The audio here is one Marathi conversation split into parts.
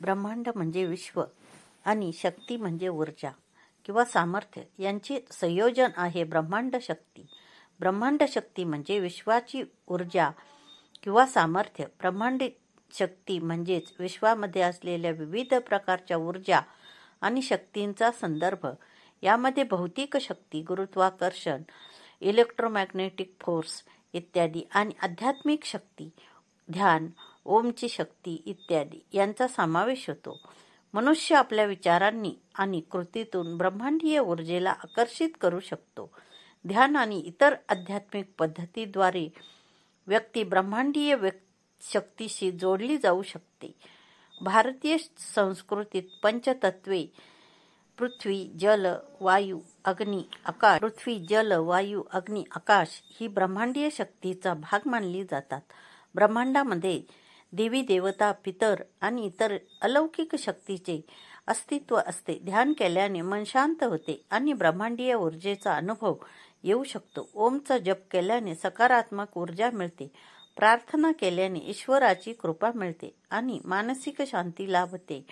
ब्रह्मांड म्हणजे विश्व आणि शक्ती म्हणजे ऊर्जा किंवा सामर्थ्य यांचे संयोजन आहे ब्रह्मांड शक्ती. ब्रह्मांड शक्ती म्हणजे विश्वाची ऊर्जा किंवा सामर्थ्य. ब्रह्मांड शक्ती म्हणजेच विश्वामध्ये असलेल्या विविध प्रकारच्या ऊर्जा आणि शक्तींचा संदर्भ. यामध्ये भौतिक शक्ती, गुरुत्वाकर्षण, इलेक्ट्रोमॅग्नेटिक फोर्स इत्यादी आणि आध्यात्मिक शक्ती, ध्यान, ओमची शक्ती इत्यादी यांचा समावेश होतो. मनुष्य आपल्या विचारांनी आणि कृतीतून ब्रह्मांडीय ऊर्जेला आकर्षित करू शकतो. ध्यान आणि इतर आध्यात्मिक पद्धतीद्वारे व्यक्ती ब्रह्मांडीय शक्तीशी जोडली जाऊ शकते. भारतीय संस्कृतीत पंचतत्वे पृथ्वी, जल, वायू, अग्नी, आकाश ही ब्रह्मांडीय शक्तीचा भाग मानली जातात. ब्रह्मांडामध्ये देवी देवता, पितर आणि इतर अलौकिक शक्तीचे अस्तित्व असते. ध्यान केल्याने मन शांत होते आणि ब्रह्मांडीय ऊर्जेचा अनुभव येऊ शकतो. ओमचा जप केल्याने सकारात्मक ऊर्जा मिळते. प्रार्थना केल्याने ईश्वराची कृपा मिळते आणि मानसिक शांती लाभते.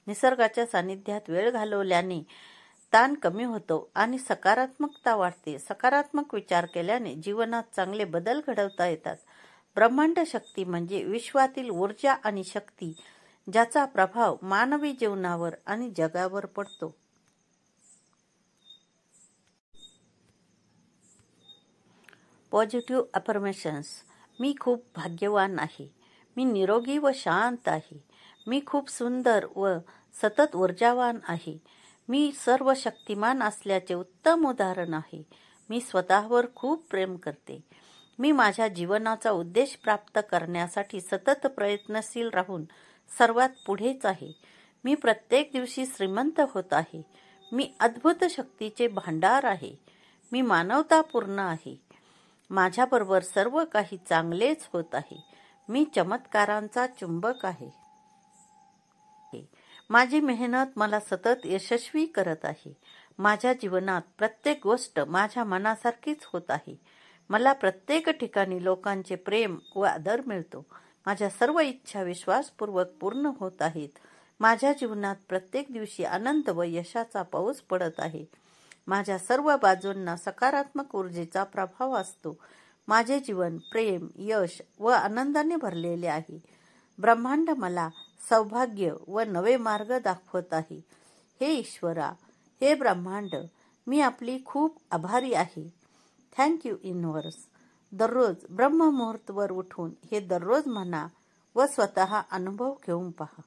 निसर्गाच्या सानिध्यात वेळ घालवल्याने ताण कमी होतो आणि सकारात्मकता वाढते. सकारात्मक विचार केल्याने जीवनात चांगले बदल घडवता येतात. ब्रह्मांड शक्ती म्हणजे विश्वातील ऊर्जा आणि शक्ती ज्याचा प्रभाव मानवी जीवनावर आणि जगावर पडतो. Positive affirmations. मी खूप भाग्यवान आहे. मी निरोगी व शांत आहे. मी खूप सुंदर व सतत ऊर्जावान आहे. मी सर्व शक्तिमान असल्याचे उत्तम उदाहरण आहे. मी स्वतःवर खूप प्रेम करते. मी माझ्या जीवनाचा उद्देश प्राप्त करण्यासाठी सतत प्रयत्नशील राहून सर्वात पुढेच आहे. मी प्रत्येक दिवशी श्रीमंत होत आहे. मी अद्भुत शक्तीचे भांडार आहे. मी मानवतापूर्ण आहे. माझ्याबरोबर सर्व काही चांगलेच होत आहे. मी चमत्कारांचा चुंबक आहे. माझी मेहनत मला सतत यशस्वी करत आहे. माझ्या जीवनात प्रत्येक गोष्ट माझ्या मनासारखीच होत आहे. मला प्रत्येक ठिकाणी लोकांचे प्रेम व आदर मिळतो. माझ्या सर्व इच्छा विश्वासपूर्वक पूर्ण होत आहेत. माझ्या जीवनात प्रत्येक दिवशी आनंद व यशाचा पाऊस पडत आहे. माझ्या सर्व बाजूंना सकारात्मक ऊर्जेचा प्रभाव असतो. माझे जीवन प्रेम, यश व आनंदाने भरलेले आहे. ब्रह्मांड मला सौभाग्य व नवे मार्ग दाखवत आहे. हे ईश्वरा, हे ब्रह्मांड, मी आपली खूप आभारी आहे. Thank you universe. दररोज ब्रह्ममुहूर्तवर उठून हे दररोज म्हणा व स्वतः अनुभव घेऊन पहा.